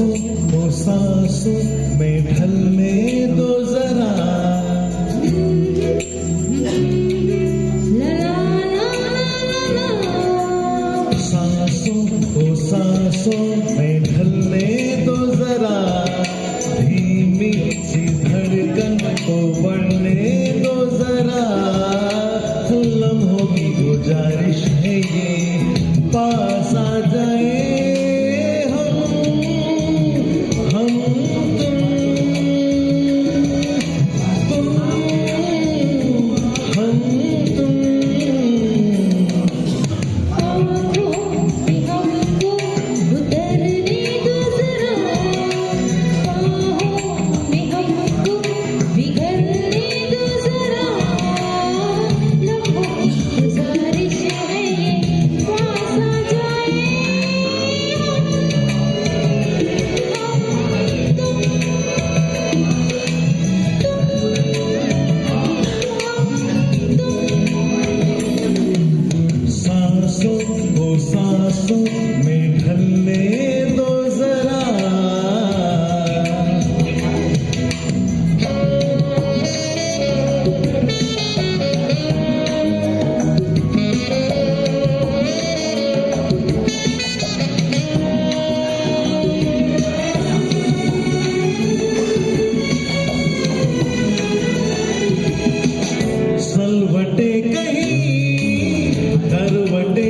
सांसों को सांसों में ढलने दो जरा, सांसों को सांसों में ढलने दो जरा, धीमी सी धड़कन को बढ़ने दो जरा, लम्हों की गुजारिश है ये पास आ जाए हम तुम सांसों में ढलने दो जरा। सलवटे कहीं करवटे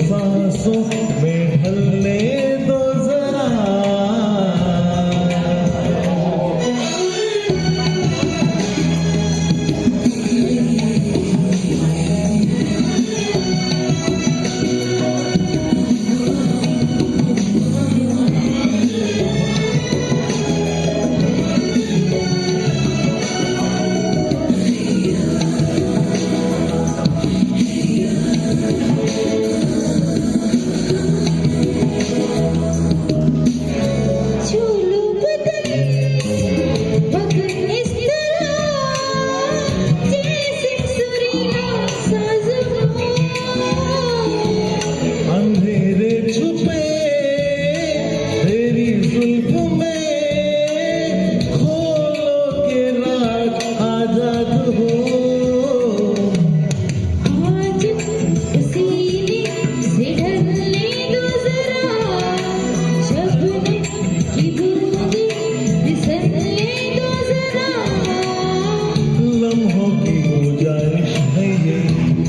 सांसों में ढलने दो जरा।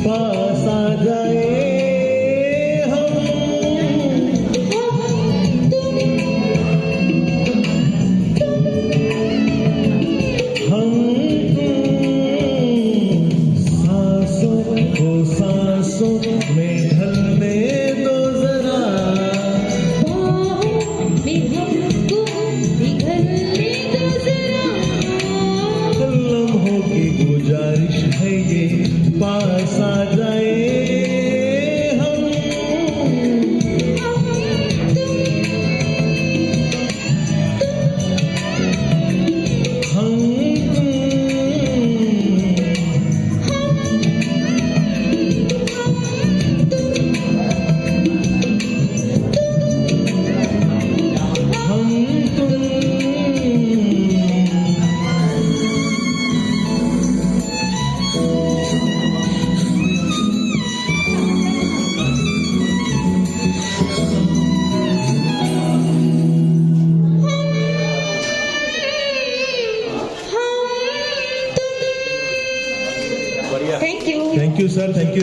पास आ जाए सांसों को सांसों में ढलने दो जरा, लम्हों की गुजारिश है ये पास आ जाए Thank you. Thank you, sir. Thank you.